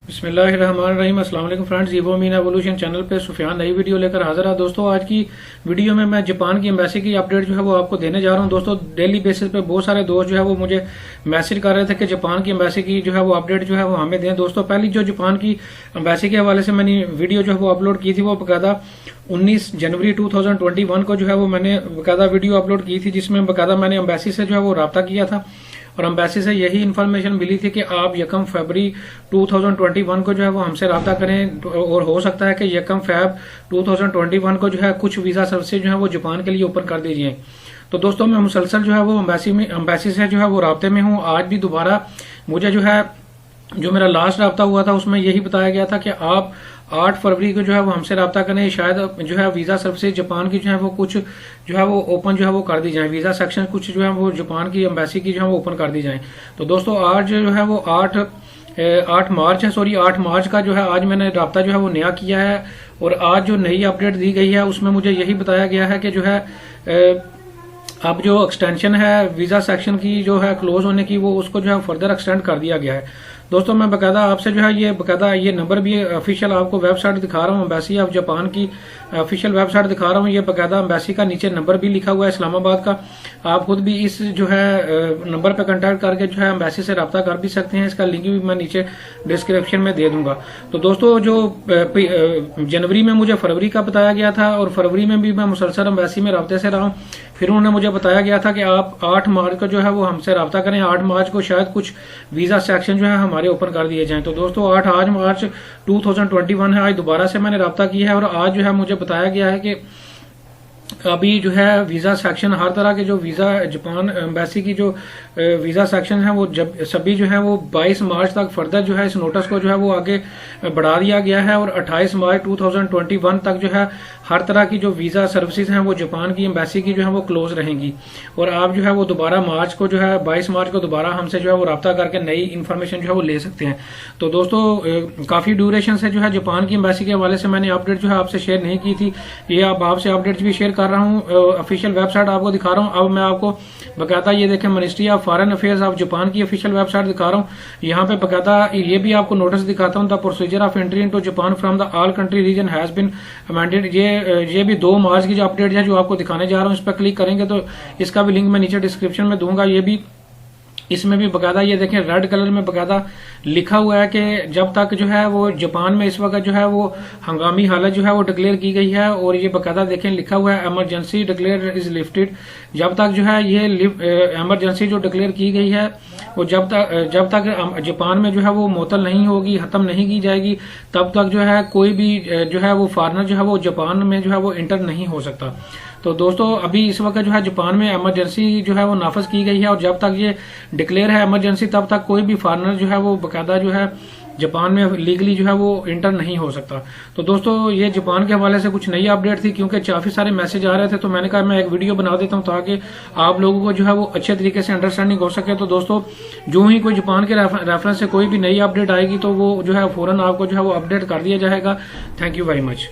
बिस्मिल्लाहिर्रहमानिर्रहीम। अस्सलाम वालेकुम friends, evo mean evolution channel पे सुफियान नई वीडियो लेकर हाजिर है। दोस्तों आज की वीडियो में मैं जापान की एम्बेसी की अपडेट जो है वो आपको देने जा रहा हूं। दोस्तों डेली बेसिस पे बहुत सारे दोस्त जो है वो मुझे मैसेज कर रहे थे कि जापान की एम्बेसी की जो है वो अपडेट जो है वो हमें दें। दोस्तों पहली जो जापान की एम्बेसी के हवाले से मैंने वीडियो जो है वो अपलोड की थी वो बकायदा 19 जनवरी 2021 को जो है वो मैंने बकायदा वीडियो अपलोड की थी, जिसमें बकायदा मैंने एम्बेसी से जो है वो रब्ता किया था और एम्बेसी से यही इन्फॉर्मेशन मिली थी कि आप 1 फरवरी 2021 को जो है वो हमसे रब्ता करें और हो सकता है कि 1 फैब 2021 को जो है कुछ वीजा सर्विसेज जो है वो जापान के लिए ओपन कर दी जाए। तो दोस्तों मैं मुसलसल जो है वो एम्बेसी से जो है वो रब्ते में हूँ। आज भी दोबारा मुझे जो है जो मेरा लास्ट रब्ता हुआ था उसमें यही बताया गया था कि आप 8 फरवरी को जो है वो हमसे रब्ता करें, शायद जो है वीजा सर्विसेज जापान की जो है वो कुछ जो है वो ओपन जो है वो कर दी जाए, वीजा सेक्शन कुछ जो है वो जापान की एम्बेसी की जो है वो ओपन कर दी जाए। तो दोस्तों आज जो है वो 8 मार्च है, 8 मार्च का जो है आज मैंने रब्ता जो है वो नया किया है और आज जो नई अपडेट दी गई है उसमें मुझे यही बताया गया है कि जो है अब जो एक्सटेंशन है वीजा सेक्शन की जो है क्लोज होने की वो उसको जो है फर्दर एक्सटेंड कर दिया गया है। दोस्तों मैं बकायदा आपसे जो है ये नंबर भी ऑफिशियल आपको वेबसाइट दिखा रहा हूँ, एम्बेसी ऑफ जापान की ऑफिशियल वेबसाइट दिखा रहा हूँ। ये बकायदा एम्बेसी का नीचे नंबर भी लिखा हुआ है इस्लामाबाद का। आप खुद भी इस जो है नंबर पे कांटेक्ट करके जो है एम्बेसी से रब्ता कर भी सकते हैं। इसका लिंक भी मैं नीचे डिस्क्रिप्शन में दे दूंगा। तो दोस्तों जो जनवरी में मुझे फरवरी का बताया गया था और फरवरी में भी मैं मुसलसल एम्बेसी में रब्ते से रहा हूँ। फिर उन्होंने मुझे बताया गया था कि आप 8 मार्च को जो है वो हमसे रब्ता करें, 8 मार्च को शायद कुछ वीजा सेक्शन जो है हमारे ओपन कर दिए जाएं। तो दोस्तों आज मार्च 2021 है, आज दोबारा से मैंने रब्ता किया है और आज जो है मुझे बताया गया है कि अभी जो है वीजा सेक्शन हर तरह के जो वीजा जापान एम्बेसी की जो वीजा सेक्शन है वो जब सभी जो है वो 22 मार्च तक फर्दर जो है इस नोटिस को जो है वो आगे बढ़ा दिया गया है और 28 मार्च 2021 तक जो है हर तरह की जो वीजा सर्विसेज हैं वो जापान की एम्बेसी की जो है वो क्लोज रहेंगी। और आप जो है वो दोबारा मार्च को जो है 22 मार्च को दोबारा हमसे जो है वो रब्ता करके नई इन्फॉर्मेशन जो है वो ले सकते हैं। तो दोस्तों काफी ड्यूरेशन से जो है जापान की एम्बेसी के हवाले से मैंने अपडेट जो है आपसे शेयर नहीं की थी, ये अब आपसे अपडेट्स भी शेयर कर रहा हूँ। ऑफिशियल वेबसाइट आपको दिखा रहा हूँ। अब मैं आपको बकायदा ये देखें ministry of foreign affairs of Japan की ऑफिशियल वेबसाइट दिखा रहा हूँ। यहाँ पे बकायदा ये भी आपको नोटिस दिखाता हूँ, the procedure of entry into Japan from the all country region has been amended. ये भी 2 मार्च की जो अपडेट है जो आपको दिखाने जा रहा हूँ, इस पर क्लिक करेंगे तो इसका भी लिंक मैं नीचे डिस्क्रिप्शन में दूंगा। ये भी इसमें भी बकायदा ये देखें रेड कलर में बकायदा लिखा हुआ है कि जब तक जो है वो जापान में इस वक्त जो है वो हंगामी हालत जो है वो डिक्लेयर की गई है और ये बकायदा देखें लिखा हुआ है इमरजेंसी डिक्लेयर इज लिफ्टेड। जब तक जो है ये इमरजेंसी जो डिक्लेयर की गई है वो जब तक जापान में जो है वो मुअत्तल नहीं होगी, खत्म नहीं की जाएगी, तब तक जो है कोई भी जो है वो फॉरेनर जो है वो जापान में जो है वो इंटर नहीं हो सकता। तो दोस्तों अभी इस वक्त जो है जापान में इमरजेंसी जो है वो नाफज की गई है और जब तक ये डिक्लेयर है इमरजेंसी तब तक कोई भी फॉरेनर जो है वो बकायदा जो है जापान में लीगली जो है वो इंटर नहीं हो सकता। तो दोस्तों ये जापान के हवाले से कुछ नई अपडेट थी, क्योंकि काफी सारे मैसेज आ रहे थे तो मैंने कहा मैं एक वीडियो बना देता हूं ताकि आप लोगों को जो है वो अच्छे तरीके से अंडरस्टैंडिंग हो सके। तो दोस्तों जो ही कोई जापान के रेफरेंस से कोई भी नई अपडेट आएगी तो वो जो है फौरन आपको जो है वो अपडेट कर दिया जाएगा। Thank you very much.